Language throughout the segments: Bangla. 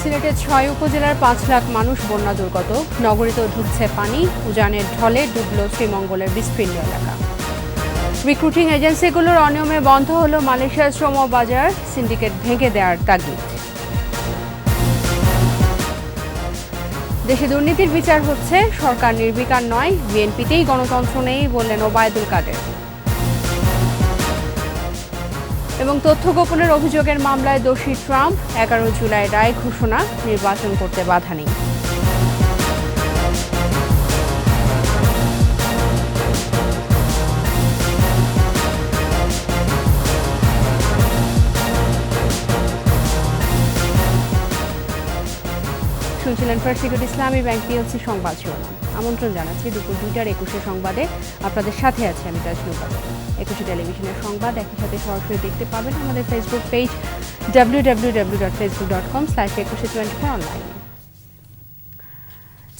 সিলেটের ৬ উপজেলার ৫ লাখ মানুষ বন্যা দুর্গত। নগরীতেও ঢুকছে পানি। উজানের ঢলে ডুবল শ্রীমঙ্গলের বিস্তীর্ণ এলাকা। রিক্রুটিং এজেন্সিগুলোর অনিয়মে বন্ধ হলো মালয়েশিয়ার শ্রম বাজার। সিন্ডিকেট ভেঙে দেওয়ার তাগিদ। দেশে দুর্নীতির বিচার হচ্ছে, সরকার নির্বিকার নয়, বিএনপিতেই গণতন্ত্র নেই বললেন ওবায়দুল কাদের। এবং তথ্য গোপনের অভিযোগের মামলায় দোষী ট্রাম্প, 11 জুলাই রায় ঘোষণা, নির্বাচন করতে বাধা নেই। শুনছিলেন ফার্স্ট সিকিউরিটি ইসলামী ব্যাংক পিএলসি সংবাদ শিরোনাম। আমন্ত্রণ জানাচ্ছি দুপুর 2টার 21 সংবাদে। আপনাদের সাথে আছে আমি তাজনুল বাদল। 21 টেলিভিশনের সংবাদ একই সাথে সরাসরি দেখতে পাবেন আমাদের ফেসবুক পেজ www.facebook.com/2124 অনলাইনে।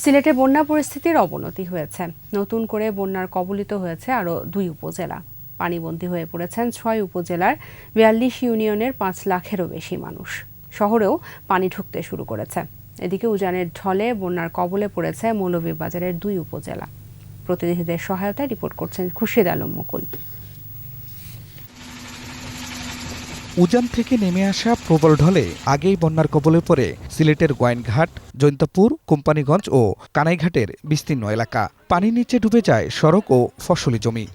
সিলেটে বন্যা পরিস্থিতির অবনতি হয়েছে। নতুন করে বন্যার কবলিত হয়েছে আরও 2 উপজেলা। পানিবন্দী হয়ে পড়েছেন 6 উপজেলার 42 ইউনিয়নের 5 লাখেরও বেশি মানুষ। শহরেও পানি ঢুকতে শুরু করেছে। এদিকে উজানের ঢলে বন্যার কবলে পড়েছে মৌলভীবাজারের 2 উপজেলা। প্রতিনিধিদের সহায়তায় রিপোর্ট করছেন খুরশিদ আলম মুকুল। উজান থেকে নেমে আসা প্রবল ঢলে আগেই বন্যার কবলে পড়ে সিলেটের গোয়াইনঘাট, জৈন্তাপুর, কোম্পানিগঞ্জ ও কানাইঘাটের বিস্তীর্ণ এলাকা। পানির নিচে ডুবে যায় সড়ক ও ফসলি জমি।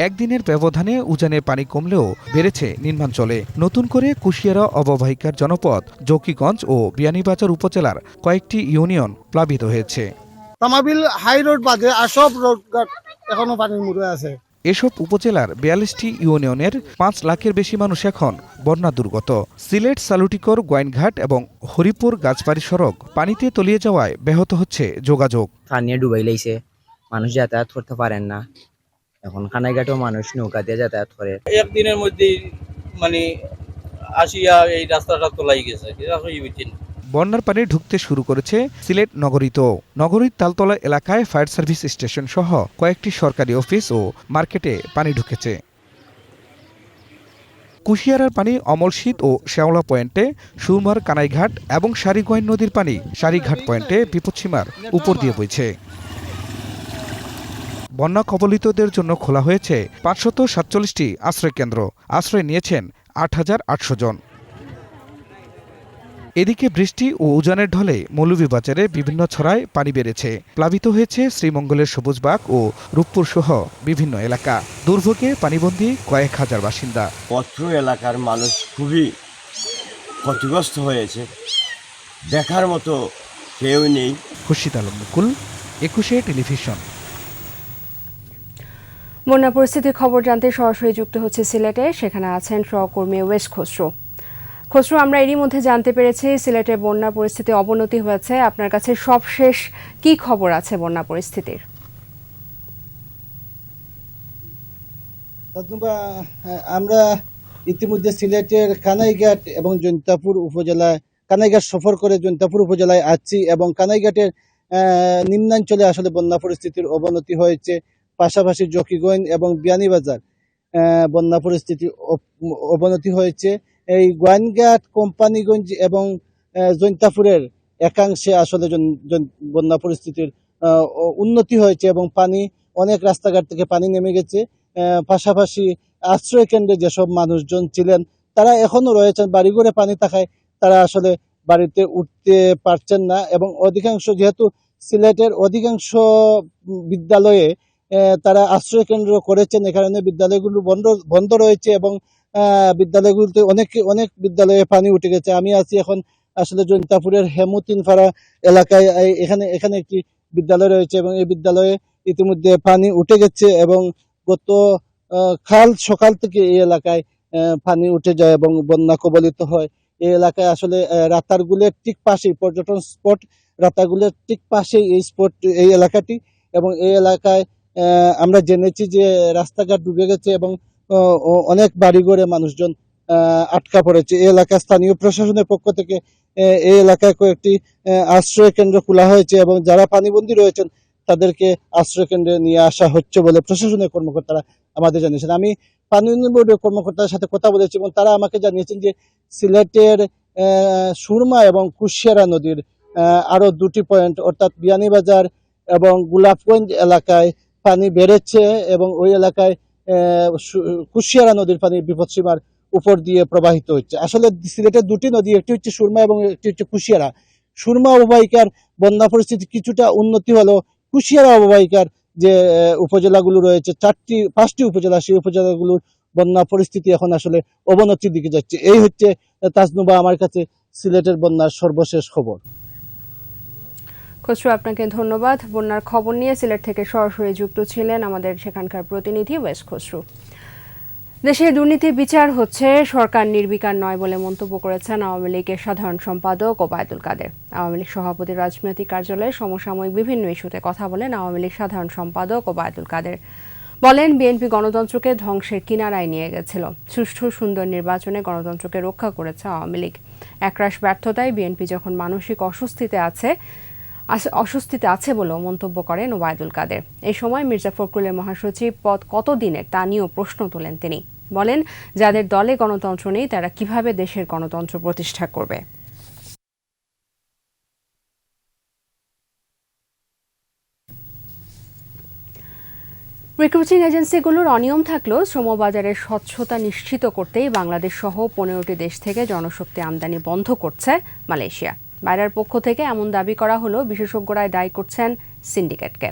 একদিনের ব্যবধানে উজানের পানি কমলেও বেড়েছে নিম্নাঞ্চলে। নতুন করে কুশিয়ারা অববাহিকার জনপদ জকিগঞ্জ ও বিয়ানীবাজার উপজেলার কয়েকটি ইউনিয়ন প্লাবিত হয়েছে। তামাবিল হাই রোড বাদে আর সব রোডঘাট এখনো পানির মুড়ে আছে। এসব উপজেলার 42টি ইউনিয়নের 5 লাখের বেশি মানুষ এখন বন্যা দুর্গত। সিলেট সালুটিকর, গোয়াইনঘাট এবং হরিপুর গাছবাড়ি সড়ক পানিতে তলিয়ে যাওয়ায় ব্যাহত হচ্ছে যোগাযোগ। পানি ডুবাই লাইছে, মানুষ যাতায়াত করতে পারেন না। এখন কানাইঘাটেও মানুষ নৌকা দিয়ে যাতায়াত করে। একদিনের মধ্যে মানে আসিয়া এই রাস্তাটা তোলাই গেছে। বন্যার পানি ঢুকতে শুরু করেছে সিলেট নগরীতেও। নগরীর তালতলা এলাকায় ফায়ার সার্ভিস স্টেশন সহ কয়েকটি সরকারি অফিস ও মার্কেটে পানি ঢুকেছে। কুশিয়ারার পানি অমলশীত ও শেওলা পয়েন্টে, সুরমার কানাইঘাট এবং সারিগোয়াইন নদীর পানি সারিঘাট পয়েন্টে বিপদসীমার উপর দিয়ে বইছে। বন্যা কবলিতদের জন্য খোলা হয়েছে 547টি আশ্রয়কেন্দ্র। আশ্রয় নিয়েছেন 8,800 জন। এদিকে বৃষ্টি ও উজানের ঢলে মৌলভীবাজারে বিভিন্ন ছড়ায় পানি বেড়েছে। প্লাবিত হয়েছে শ্রীমঙ্গলের সবুজবাগ ও রূপপুর সহ বিভিন্ন এলাকা। দুর্ভোগে পানিবন্দী কয়েক হাজার বাসিন্দা। অত্র এলাকার মানুষ খুবই ক্ষতিগ্রস্ত হয়েছে, দেখার মতো কেউ নেই। খুরশিদ আলম মুকুল, 21 টেলিভিশন। বন্যা পরিস্থিতির খবর জানতে সরাসরি যুক্ত হচ্ছে সিলেটে। সেখানে আছেন সহকর্মী ওয়েস খসরু। খসরু, আমরা এরই মধ্যে জানতে পেরেছি সিলেটে বন্যা পরিস্থিতি অবনতি হয়েছে। আপনার কাছে সবশেষ কি খবর আছে বন্যা পরিস্থিতির? আমরা ইতিমধ্যে সিলেটের কানাইঘাট এবং জৈন্তাপুর উপজেলায়, কানাইঘাট সফর করে জৈন্তাপুর উপজেলায় আছি এবং কানাইঘাটের নিম্নাঞ্চলে আসলে বন্যা পরিস্থিতির অবনতি হয়েছে। পাশাপাশি জকিগঞ্জ এবং বিয়ানীবাজার বন্যা পরিস্থিতির অবনতি হয়েছে। এই গোয়াইনঘাট, কোম্পানিগঞ্জ এবং জৈন্তাপুরের একাংশে আসলে বন্যা পরিস্থিতির উন্নতি হয়েছে এবং পানি অনেক রাস্তাঘাট থেকে পানি নেমে গেছে। পাশাপাশি আশ্রয় কেন্দ্রে যেসব মানুষজন ছিলেন তারা এখনো রয়েছেন। বাড়িঘরে পানি থাকায় তারা আসলে বাড়িতে উঠতে পারছেন না এবং অধিকাংশ, যেহেতু সিলেটের অধিকাংশ বিদ্যালয়ে তারা আশ্রয় কেন্দ্র করেছেন, এ কারণে বিদ্যালয়গুলো বন্ধ রয়েছে এবং বিদ্যালয়গুলোতে অনেক বিদ্যালয়ে পানি উঠে গেছে। আমি আছি এখন আসলে জৈন্তাপুরের হেমুতিনপাড়া এলাকায়। এখানে একটি বিদ্যালয় রয়েছে এবং এই বিদ্যালয়ে ইতিমধ্যে পানি উঠে গেছে এবং গত সকাল থেকে এই এলাকায় পানি উঠে যায় এবং বন্যা কবলিত হয়। এই এলাকায় আসলে রাতারগুলের ঠিক পাশেই, পর্যটন স্পট রাতারগুলের ঠিক পাশেই এই এলাকাটি এবং এই এলাকায় আমরা জেনেছি যে রাস্তাঘাট ডুবে গেছে এবং অনেক বাড়িঘরে মানুষজন আটকা পড়েছে। এই এলাকার স্থানীয় প্রশাসনের পক্ষ থেকে এই এলাকায় কয়েকটি আশ্রয় কেন্দ্র খোলা হয়েছে এবং যারা পানিবন্দী রয়েছেন তাদেরকে আশ্রয় কেন্দ্রে নিয়ে আসা হচ্ছে বলে প্রশাসনের কর্মকর্তারা আমাদের জানিয়েছেন। আমি পানি উন্নয়ন বোর্ডের কর্মকর্তার সাথে কথা বলেছি এবং তারা আমাকে জানিয়েছেন যে সিলেটের সুরমা এবং কুশিয়ারা নদীর আরো 2টি পয়েন্ট অর্থাৎ বিয়ানীবাজার এবং গোলাপগঞ্জ এলাকায় পানি বেড়েছে এবং ওই এলাকায় কুশিয়ারা নদীর পানি বিপদসীমার উপর দিয়ে প্রবাহিত হচ্ছে। আসলে সিলেটের 2টি নদী, একটি হচ্ছে সুরমা এবং একটি হচ্ছে কুশিয়ারা। সুরমা অববাহিকার বন্যা পরিস্থিতি কিছুটা উন্নতি হলেও কুশিয়ারা অববাহিকার যে উপজেলাগুলো রয়েছে 5টি উপজেলা, সেই উপজেলাগুলোর বন্যা পরিস্থিতি এখন আসলে অবনতির দিকে যাচ্ছে। এই হচ্ছে তাজনুবা আমার কাছে সিলেটের বন্যার সর্বশেষ খবর। খসরু, আপনাকে ধন্যবাদ। বন্যার খবর নিয়ে সিলেট থেকে সরাসরি যুক্ত ছিলেন আমাদের সেখানকার প্রতিনিধি ওয়েস খসরু। দেশে দুর্নীতি বিচার হচ্ছে, সরকার নির্বিকার নয় বলে মন্তব্য করেছেন আওয়ামী লীগের সাধারণ সম্পাদক ওবায়দুল কাদের। আওয়ামী লীগ সভাপতির রাজনৈতিক কার্যালয়ে সমসাময়িক বিভিন্ন ইস্যুতে কথা বলেন আওয়ামী লীগ সাধারণ সম্পাদক ওবায়দুল কাদের। বলেন, বিএনপি গণতন্ত্রকে ধ্বংসের কিনারায় নিয়ে গেছিল। সুষ্ঠু সুন্দর নির্বাচনে গণতন্ত্রকে রক্ষা করেছে আওয়ামী লীগ। একরাশ ব্যর্থতায় বিএনপি যখন মানসিক অস্বস্তিতে আছে বলেও মন্তব্য করেন ওবায়দুল কাদের। এই সময় মির্জা ফখরুলের মহাসচিব পদ কতদিনের তা নিয়েও প্রশ্ন তোলেন তিনি। বলেন, যাদের দলে গণতন্ত্র নেই তারা কিভাবে দেশের গণতন্ত্র প্রতিষ্ঠা করবে। রিক্রুটিং এজেন্সিগুলোর অনিয়ম থাকলেও শ্রমবাজারের স্বচ্ছতা নিশ্চিত করতেই বাংলাদেশ সহ 15টি দেশ থেকে জনশক্তি আমদানি বন্ধ করছে মালয়েশিয়া। বাইরের পক্ষ থেকে এমন দাবি করা হলেও বিশেষজ্ঞরা দায়ী করছেন সিন্ডিকেটকে।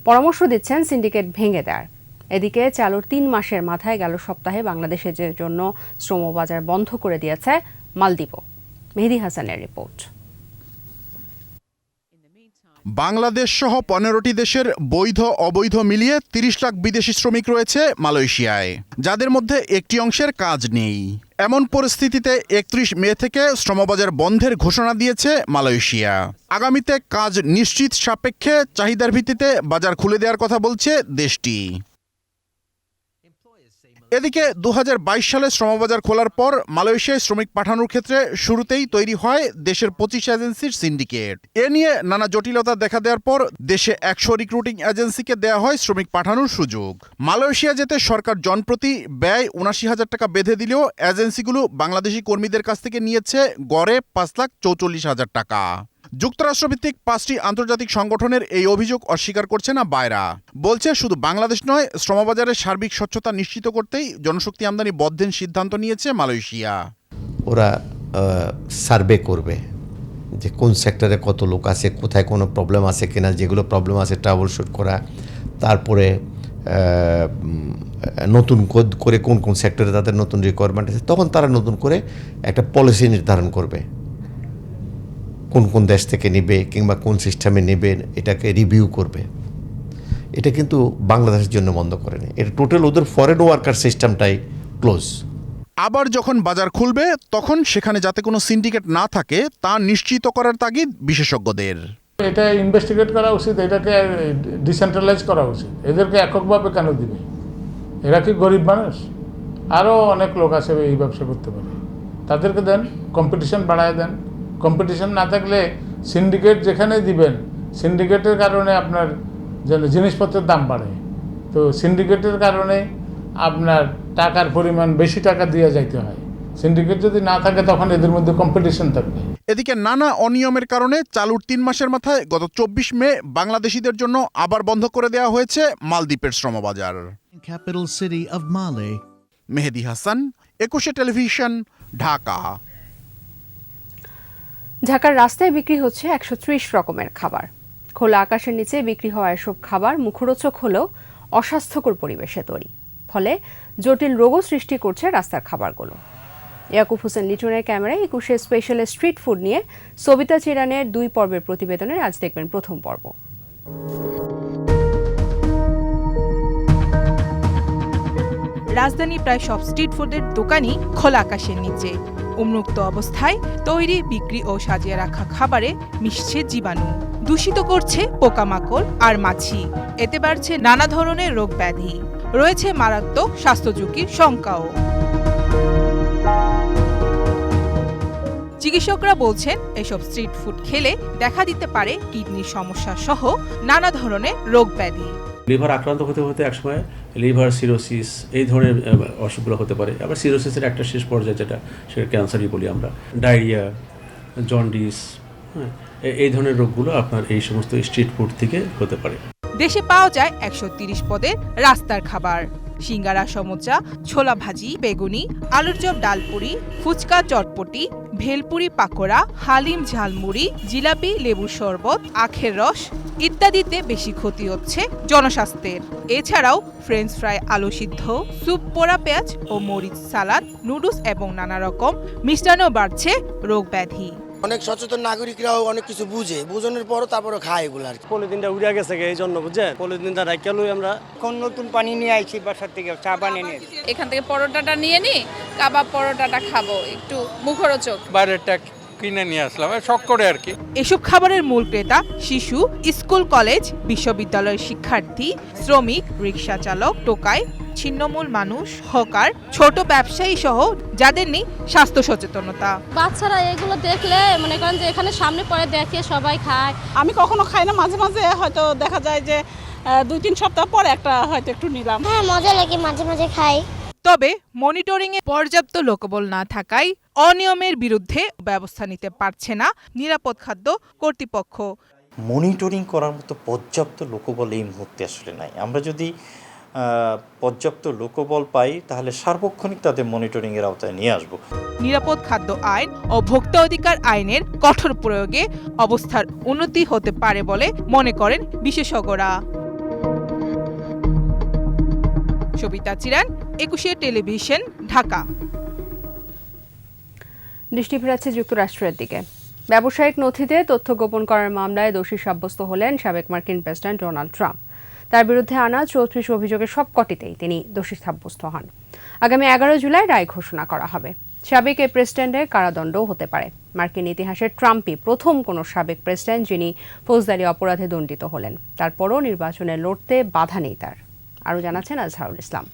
পরামর্শ দিচ্ছেন সিন্ডিকেট ভেঙে দেওয়ার। এদিকে চালুর 3 মাসের মাথায় গেল সপ্তাহে বাংলাদেশের জন্য শ্রমবাজার বন্ধ করে দিয়েছে মালদ্বীপও। মেহেদী হাসানের রিপোর্ট। বাংলাদেশ সহ 15টি দেশের বৈধ অবৈধ মিলিয়ে 30 লাখ বিদেশি শ্রমিক রয়েছে মালয়েশিয়ায়, যাদের মধ্যে একটি অংশের কাজ নেই। এমন পরিস্থিতিতে 31 মে থেকে শ্রমবাজার বন্ধের ঘোষণা দিয়েছে মালয়েশিয়া। আগামীতে কাজ নিশ্চিত সাপেক্ষে চাহিদার ভিত্তিতে বাজার খুলে দেওয়ার কথা বলছে দেশটি। এদিকে 2022 সালে শ্রমবাজার খোলার পর মালয়েশিয়ায় শ্রমিক পাঠানোর ক্ষেত্রে শুরুতেই তৈরি হয় দেশের 25 এজেন্সির সিন্ডিকেট। এ নিয়ে নানা জটিলতা দেখা দেওয়ার পর দেশে 100 রিক্রুটিং এজেন্সিকে দেওয়া হয় শ্রমিক পাঠানোর সুযোগ। মালয়েশিয়া যেতে সরকার জনপ্রতি ব্যয় ৭৯,০০০ টাকা বেঁধে দিলেও এজেন্সিগুলো বাংলাদেশি কর্মীদের কাছ থেকে নিয়েছে গড়ে ৫,৪৪,০০০ টাকা। যুক্তরাষ্ট্রভিত্তিক 5টি আন্তর্জাতিক সংগঠনের এই অভিযোগ অস্বীকার করছে না বায়রা। বলছে, শুধু বাংলাদেশ নয়, শ্রমবাজারের সার্বিক স্বচ্ছতা নিশ্চিত করতেই জনশক্তি আমদানি বন্ধের সিদ্ধান্ত নিয়েছে মালয়েশিয়া। ওরা সার্ভে করবে যে কোন সেক্টরে কত লোক আছে, কোথায় কোনো প্রবলেম আছে কিনা, যেগুলো প্রবলেম আছে ট্রাবল শুট করা, তারপরে নতুন করে কোন কোন সেক্টরে তাদের নতুন রিকোয়ারমেন্ট আছে, তখন তারা নতুন করে একটা পলিসি নির্ধারণ করবে কোন কোন দেশ থেকে নেবে কিংবা কোন সিস্টেমে নেবে, এটাকে রিভিউ করবে। এটা কিন্তু বাংলাদেশের জন্য বন্ধ করেনি, এটা টোটাল ওদের ফরেন ওয়ার্কার সিস্টেমটাই ক্লোজ। আবার যখন বাজার খুলবে তখন সেখানে যাতে কোনো সিন্ডিকেট না থাকে তা নিশ্চিত করার তাগিদ বিশেষজ্ঞদের। এটা ইনভেস্টিগেট করা উচিত, এটাকে ডিসেন্ট্রালাইজ করা উচিত। এদেরকে এককভাবে কেন দিবে? এরা কি গরিব মানুষ? আরও অনেক লোক আছে এই ব্যবসা করতে পারে, তাদেরকে দেন, কম্পিটিশন বাড়ায় দেন। কম্পিটিশন না থাকলে সিন্ডিকেট যেখানে দিবেন, সিন্ডিকেটের কারণে আপনার জিনিসপত্রের দাম বাড়ে। তো সিন্ডিকেটের কারণে আপনার টাকার পরিমাণ বেশি টাকা দিয়ে যাইতে হয়। সিন্ডিকেট যদি না থাকে তখন এদের মধ্যে কম্পিটিশন থাকবে। এদিকে নানা অনিয়মের কারণে চালুর 3 মাসের মাথায় গত 24 মে বাংলাদেশিদের জন্য আবার বন্ধ করে দেওয়া হয়েছে মালদ্বীপের শ্রমবাজার। Capital city of Male. Mehedi Hasan, 21 television, Dhaka. ঢাকার রাস্তায় বিক্রি হচ্ছে 130 রকমের খাবার। খোলা আকাশের নিচে বিক্রি হওয়া এসব খাবার মুখরোচক হলেও অস্বাস্থ্যকর পরিবেশে তৈরি, ফলে জটিল রোগও সৃষ্টি করছে রাস্তার খাবারগুলো। ইয়াকুব হোসেন লিটনের ক্যামেরায় 21 স্পেশাল স্ট্রিট ফুড নিয়ে সবিতা চিরানের 2 পর্বের প্রতিবেদনের আজ দেখবেন প্রথম পর্ব। রাজধানী প্রায় সব স্ট্রিট ফুডের দোকানই খোলা আকাশের নিচে। উন্মুক্ত অবস্থায় তৈরি, বিক্রি ও সাজিয়ে রাখা খাবারে মিশছে জীবাণু, দূষিত করছে পোকামাকড় আর মাছি। এতে বাড়ছে নানা ধরনের রোগ ব্যাধি, রয়েছে মারাত্মক স্বাস্থ্য ঝুঁকির শঙ্কাও। চিকিৎসকরা বলছেন এসব স্ট্রিট ফুড খেলে দেখা দিতে পারে কিডনির সমস্যা সহ নানা ধরনের রোগ ব্যাধি। লিভার আক্রান্ত হতে হতে একসময় লিভার সিরোসিস এই ধরনের অসুখগুলো হতে পারে। আবার সিরোসিসের একটা শেষ পর্যায়ে সেটা ক্যান্সারই বলি আমরা, ডায়রিয়া, জন্ডিস, এই ধরনের রোগগুলো আপনার এই সমস্ত স্ট্রিট ফুড থেকে হতে পারে। দেশে পাওয়া যায় 130 পদের রাস্তার খাবার, সিঙ্গারা, সমোচা, ছোলা ভাজি, বেগুনি, আলুর চপ, ডালপুরি, ফুচকা, চটপটি, ভেলপুরি, পাকোড়া, হালিম, ঝালমুড়ি, জিলাপি, লেবুর শরবত, আখের রস ইত্যাদিতে বেশি ক্ষতি হচ্ছে জনস্বাস্থ্যের। এছাড়াও ফ্রেঞ্চ ফ্রাই, আলু সিদ্ধ, স্যুপ, পোড়া পেঁয়াজ ও মরিচ, সালাদ, নুডলস এবং নানা রকম মিষ্টান্ন বাড়ছে রোগ ব্যাধি। অনেক সচেতন নাগরিকরাও অনেক কিছু বুঝানোর পরও তারপরে খায় এগুলো আর কি। পলিথিনটা উড়ে গেছে এই জন্য বুঝছেন, পলিথিনটা রাখিয়া লই আমরা। এখন নতুন পানি নিয়ে আইছি বাসার থেকে, চা বানিয়ে নিয়ে এখান থেকে পরোটাটা নিয়ে নি, কাবাব পরোটাটা খাবো, একটু মুখরোচক। বাইরেরটা কিনে নিয়ে আসলাম শখ করে আর কি। এসব খাবারের মূল ক্রেতা শিশু, স্কুল, কলেজ, বিশ্ববিদ্যালয়ের শিক্ষার্থী, শ্রমিক, রিক্সা চালক, টোকাই, ছিন্নমূল মানুষ, হকার, ছোট ব্যবসায়ী সহ যাদের নেই স্বাস্থ্য সচেতনতা। বাচ্চারা এগুলো দেখলে মনে করেন যে এখানে সামনে পরে দেখে সবাই খায়। আমি কখনো খাই না, মাঝে মাঝে হয়তো দেখা যায় যে 2-3 সপ্তাহ পর একটা হয়তো একটু নিলাম। হ্যাঁ, মজা লাগে, মাঝে মাঝে খাই। তবে মনিটরিং এ পর্যাপ্ত লোকবল না থাকায় অনিয়মের বিরুদ্ধে ব্যবস্থা নিতে পারছে না নিরাপদ খাদ্য কর্তৃপক্ষ। মনিটরিং করার মতো পর্যাপ্ত লোকবল এই মুহূর্তে আসলে নাই। আমরা যদি পর্যাপ্ত লোকবল পাই তাহলে সার্বক্ষণিক তাদের মনিটরিং এর আওতায় নিয়ে আসব। নিরাপদ খাদ্য আইন ও ভোক্তা অধিকার আইনের কঠোর প্রয়োগে অবস্থার উন্নতি হতে পারে বলে মনে করেন বিশেষজ্ঞরা। সবিতা চিরান, 21 টেলিভিশন, ঢাকা। দৃষ্টি ফেরাচ্ছে যুক্তরাষ্ট্রের দিকে। ব্যবসায়িক নথিতে তথ্য গোপন করার মামলায় দোষী সাব্যস্ত হলেন সাবেক মার্কিন প্রেসিডেন্ট ডোনাল্ড ট্রাম্প। তার বিরুদ্ধে আনা 34 অভিযোগের সবকটিতেই তিনি দোষী সাব্যস্ত হন। আগামী 11 জুলাই রায় ঘোষণা করা হবে। সাবেক এই প্রেসিডেন্টের কারাদণ্ডও হতে পারে। মার্কিন ইতিহাসে ট্রাম্পই প্রথম কোনো সাবেক প্রেসিডেন্ট যিনি ফৌজদারি অপরাধে দণ্ডিত হলেন। তারপরও নির্বাচনে লড়তে বাধা নেই তার। আরও জানাচ্ছেন আজহারুল ইসলাম।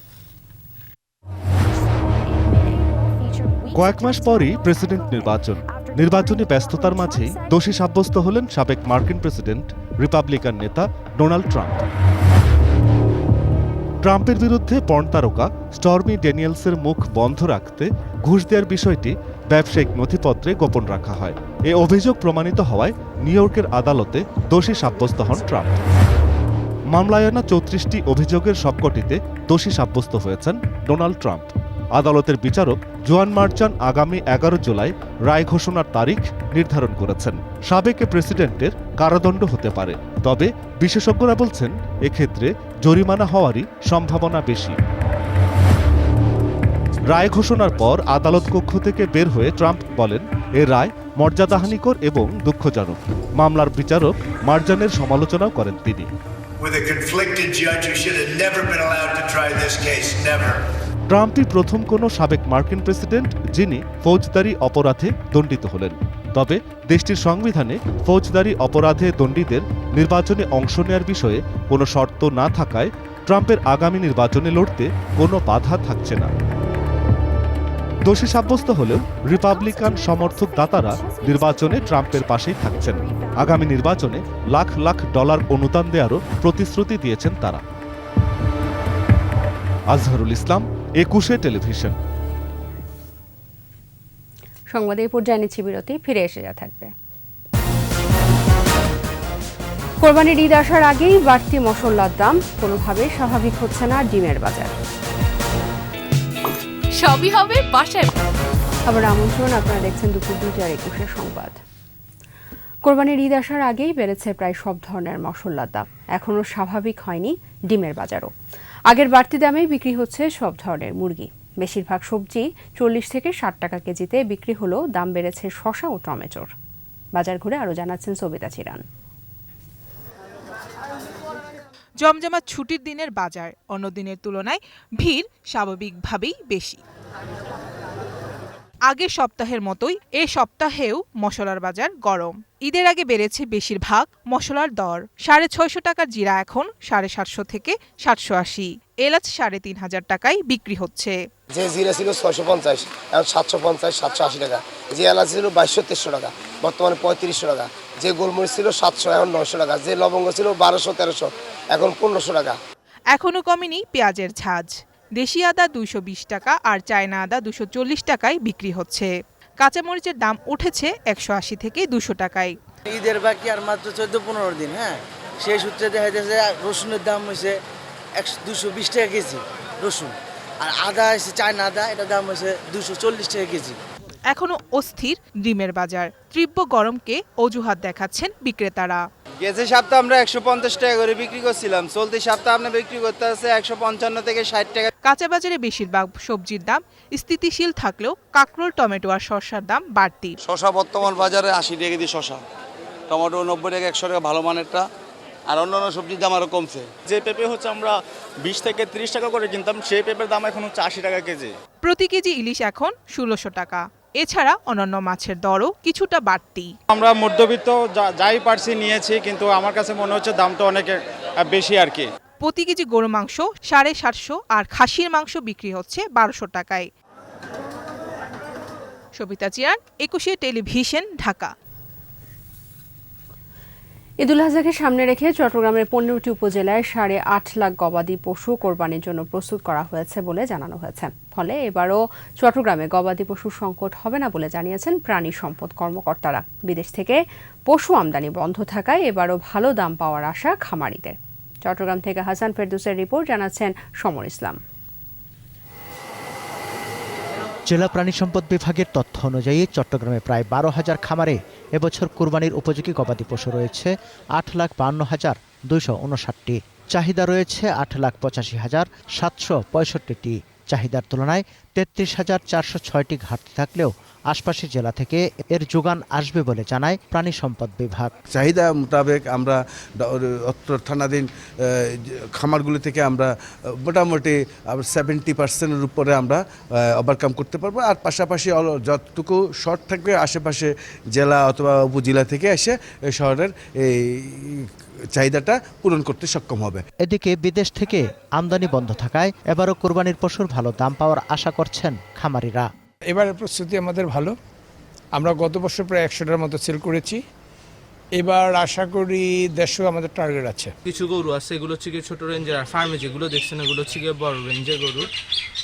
কয়েক মাস পরই প্রেসিডেন্ট নির্বাচনী ব্যস্ততার মাঝেই দোষী সাব্যস্ত হলেন সাবেক মার্কিন প্রেসিডেন্ট রিপাবলিকান নেতা ডোনাল্ড ট্রাম্প। ট্রাম্পের বিরুদ্ধে পর্ন তারকা স্টর্মি ড্যানিয়েলসের মুখ বন্ধ রাখতে ঘুষ দেওয়ার বিষয়টি ব্যবসায়িক নথিপত্রে গোপন রাখা হয়। এ অভিযোগ প্রমাণিত হওয়ায় নিউ ইয়র্কের আদালতে দোষী সাব্যস্ত হন ট্রাম্প। মামলায় আনা 34টি অভিযোগের সবকটিতে দোষী সাব্যস্ত হয়েছেন ডোনাল্ড ট্রাম্প। আদালতের বিচারক জোয়ান মার্চান আগামী 11 জুলাই রায় ঘোষণার তারিখ নির্ধারণ করেছেন। সাবেক প্রেসিডেন্টের কারাদণ্ড হতে পারে, তবে বিশেষজ্ঞরা বলছেন এক্ষেত্রে জরিমানা হওয়ারই সম্ভাবনা বেশি। রায় ঘোষণার পর আদালত কক্ষ থেকে বের হয়ে ট্রাম্প বলেন, এ রায় মর্যাদাহানিকর এবং দুঃখজনক। মামলার বিচারক মার্জানের সমালোচনাও করেন তিনি। ট্রাম্পই প্রথম কোনো সাবেক মার্কিন প্রেসিডেন্ট যিনি ফৌজদারি অপরাধে দণ্ডিত হলেন। তবে দেশটির সংবিধানে ফৌজদারি অপরাধে দণ্ডীদের নির্বাচনে অংশ নেয়ার বিষয়ে কোনো শর্ত না থাকায় ট্রাম্পের আগামী নির্বাচনে লড়তে কোনো বাধা থাকছে না। দোষী সাব্যস্ত হলেও রিপাবলিকান সমর্থক দাতারা নির্বাচনে ট্রাম্পের পাশেই থাকছেন। আগামী নির্বাচনে লাখ লাখ ডলার অনুদান দেওয়ারও প্রতিশ্রুতি দিয়েছেন তারা। আজহারুল ইসলাম, 21 টেলিভিশন। সংবাদে এই পর্যায়ে নিচ্ছি বিরতি, ফিরে এসে যা থাকবে। কোরবানির ঈদ আসার আগেই বাড়তি মশলার দাম, কোনোভাবেই স্বাভাবিক হচ্ছে না ডিমের বাজার। সবই হবে বাসায়। আবার আমন্ত্রণ, আপনারা দেখছেন দুপুর 2টার 21 সংবাদ। কোরবানির ঈদ আসার আগেই বেড়েছে প্রায় সব ধরনের মশলার দাম। এখনও স্বাভাবিক হয়নি ডিমের বাজারও। আগের বাড়তি দামেই বিক্রি হচ্ছে সব ধরনের মুরগি। বেশিরভাগ সবজি 40 থেকে 60 টাকা কেজিতে বিক্রি হলেও দাম বেড়েছে শসা ও টমেটোর। বাজার ঘুরে আরও জানাচ্ছেন সবিতা চিরান। জমজমাট ছুটির দিনের বাজার অন্য দিনের তুলনায় ভিড় স্বাভাবিকভাবেই বেশি। আগের সপ্তাহের মতোই এ সপ্তাহেও মশলার বাজার গরম। ঈদের আগে বেড়েছে বেশিরভাগ মশলার দর। 650 টাকার জিরা এখন 750 থেকে 780, এলাচ 3500 টাকায় বিক্রি হচ্ছে। যে জিরা ছিল 650, এখন 750, 780 টাকা। যে এলাচ ছিল 2200-2300 টাকা, বর্তমানে 3500 টাকা। যে গোলমরিচ ছিল 700, এখন 900 টাকা। যে লবঙ্গ ছিল 1200-1300, এখন 1500 টাকা। এখনো কমেনি পেঁয়াজের ঝাঁজ। দেশি আদা 220 টাকা আর চায়না আদা 240 টাকায় বিক্রি হচ্ছে। কাঁচামরিচের দাম উঠেছে 180 থেকে 200 টাকায়। ঈদের বাকি আর মাত্র 14-15 দিন, হ্যাঁ, সেই সূত্রে দেখা যাচ্ছে রসুনের দাম হয়েছে 220 টাকা কেজি রসুন, আর আদা এসে চায়না আদা, এটার দাম হয়েছে 240 টাকা কেজি। এখনো অস্থির ডিমের বাজার। তীব্র গরমকে অজুহাত দেখাচ্ছেন বিক্রেতারা। গেছে সপ্তাহে আমরা 150 টাকা করে বিক্রি করছিলাম, চলতি সপ্তাহে আমরা বিক্রি করতে আছে 155 থেকে 60 টাকা। কাঁচা বাজারে বেশিরভাগ সবজির দাম স্থিতিশীল থাকলেও কাঁকরোল, টমেটো আর শসার দাম বাড়তি। শসা বর্তমান বাজারে 80 টাকা কেজি শসা, টমেটো 90 টাকা 100 টাকা ভালো মানেরটা, আর অন্যান্য সবজির দাম আরও কমছে। যে পেঁপে হচ্ছে আমরা 20 থেকে 30 টাকা করে কিনতাম, সেই পেঁপের দাম এখন হচ্ছে 80 টাকা কেজি। প্রতি কেজি ইলিশ এখন 1600 টাকা। এছাড়া অন্যান্য মাছের দরও কিছুটা বাড়তি। আমরা মধ্যবিত্ত যাই পারছি নিয়েছি, কিন্তু আমার কাছে মনে হচ্ছে দামটা অনেক বেশি আর কি। প্রতি কেজি গরু মাংস 750 আর খাসির মাংস বিক্রি হচ্ছে 1200 টাকায়। সবিতা চিয়ান, একুশে টেলিভিশন, ঢাকা। ঈদুল আজহাকে সামনে রেখে চট্টগ্রামের 15টি উপজেলায় 8.5 লাখ গবাদি পশু কোরবানির জন্য প্রস্তুত করা হয়েছে বলে জানানো হয়েছে। ফলে এবারও চট্টগ্রামে গবাদি পশুর সংকট হবে না বলে জানিয়েছেন প্রাণী সম্পদ কর্মকর্তারা। বিদেশ থেকে পশু আমদানি বন্ধ থাকায় এবারও ভালো দাম পাওয়ার আশা খামারিদের। চট্টগ্রাম থেকে হাসান ফেরদৌসের রিপোর্ট, জানাচ্ছেন সমর ইসলাম। জেলা প্রাণী সম্পদ বিভাগের তথ্য অনুযায়ী চট্টগ্রামে প্রায় 12,000 খামারে এবছর কুরবানির উপযোগী গবাদি পশু রয়েছে 8,52,259টি। চাহিদা রয়েছে 8,85,765টি। চাহিদার তুলনায় 33,406টি ঘাটতি থাকলেও আশপাশের জেলা থেকে এর যোগান আসবে বলে জানায় প্রাণী সম্পদ বিভাগ। চাহিদা মোতাবেক আমরা থানাধীন খামারগুলি থেকে আমরা মোটামুটি 70% উপরে আমরা ওভারকাম করতে পারবো। আর পাশাপাশি যতটুকু শর্ট থাকবে আশেপাশে জেলা অথবা উপজেলা থেকে এসে শহরের এই চাহিদাটা পূরণ করতে সক্ষম হবে। এদিকে বিদেশ থেকে আমদানি বন্ধ থাকায় এবারও কোরবানির পশুর ভালো দাম পাওয়ার আশা করছেন খামারিরা। এবারের প্রস্তুতি আমাদের ভালো। আমরা গত বছর প্রায় 100টার মতো সেল করেছি। এবার আশা করি 150 আমাদের টার্গেট আছে। কিছু গরু আছে, এগুলো হচ্ছে কি ছোটো রেঞ্জের, আর ফার্মে যেগুলো দেখছেন এগুলো হচ্ছে গিয়ে বড় রেঞ্জের গরু।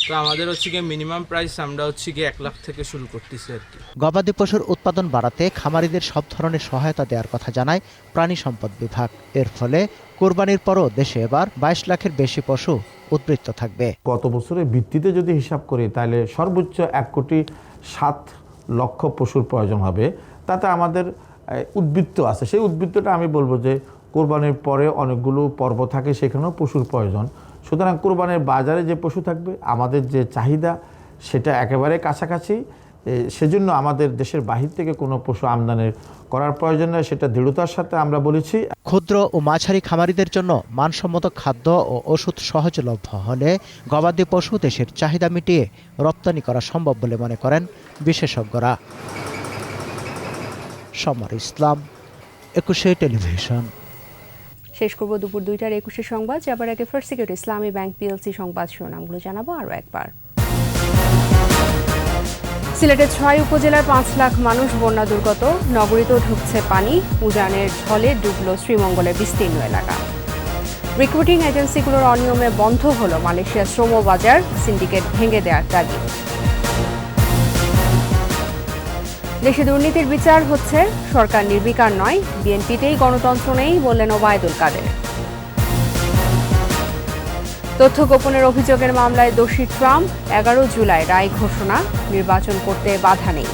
তো আমাদের হচ্ছে গিয়ে মিনিমাম প্রাইস আমরা হচ্ছে গিয়ে 1 লাখ থেকে শুরু করতেছি আর কি। গবাদি পশুর উৎপাদন বাড়াতে খামারিদের সব ধরনের সহায়তা দেওয়ার কথা জানায় প্রাণী সম্পদ বিভাগ। এর ফলে কোরবানির পরও দেশে এবার 22 লাখের বেশি পশু উদ্বৃত্ত থাকবে। গত বছরের ভিত্তিতে যদি হিসাব করি তাহলে সর্বোচ্চ 1,07,00,000 পশুর প্রয়োজন হবে। তাতে আমাদের উদ্বৃত্ত আছে, সেই উদ্বৃত্তটা আমি বলবো যে কোরবানির পরে অনেকগুলো পর্ব থাকে, সেখানেও পশুর প্রয়োজন। সুতরাং কোরবানির বাজারে যে পশু থাকবে, আমাদের যে চাহিদা সেটা একেবারে কাছাকাছি। সেজন্য আমাদের দেশের বাহির থেকে কোনো পশু আমদানি করার প্রয়োজন নয়, সেটা দৃঢ়তার সাথে আমরা বলেছি। ক্ষুদ্র ও মাঝারি খামারিদের জন্য মানসম্মত খাদ্য ও ওষুধ সহজলভ্য হলে গবাদি পশু দেশের চাহিদা মিটিয়ে রপ্তানি করা সম্ভব বলে মনে করেন বিশেষজ্ঞরা। সমর ইসলাম, একুশে টেলিভিশন। শেষ করব দুপুর 2টার 21 সংবাদ। যাবার আগে ফার্স্ট সিকিউরিটি ইসলামী ব্যাংক পিএলসি সংবাদ শিরোনামগুলো জানাবো আরও একবার। সিলেটের 6 উপজেলার 5 লাখ মানুষ বন্যা দুর্গত, নগরীতেও ঢুকছে পানি। উজানের ঝলে ডুবল শ্রীমঙ্গলের বিস্তীর্ণ এলাকা। রিক্রুটিং এজেন্সিগুলোর অনিয়মে বন্ধ হলো মালয়েশিয়ার শ্রম বাজার, সিন্ডিকেট ভেঙে দেওয়ার দাবি। দেশে দুর্নীতির বিচার হচ্ছে, সরকার নির্বিকার নয়, বিএনপিতেই গণতন্ত্র নেই বললেন ওবায়দুল কাদের। তথ্য গোপনের অভিযোগের মামলায় দোষী ট্রাম্প, 11 জুলাই রায় ঘোষণা, নির্বাচন করতে বাধা নেই।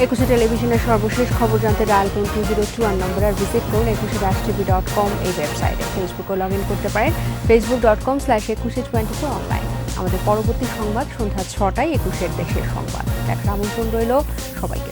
একুশে টেলিভিশনের সর্বশেষ খবর জানতে ডায়াল করুন 2021 নম্বরে, আর ভিজিট করুন 21-tv.com এই ওয়েবসাইটে। ফেসবুকে লগ ইন করতে পারেন facebook.com/2124 অনলাইন। আমাদের পরবর্তী সংবাদ সন্ধ্যা 6টায় 21 দেশের সংবাদ দেখার আমন্ত্রণ রইল সবাইকে।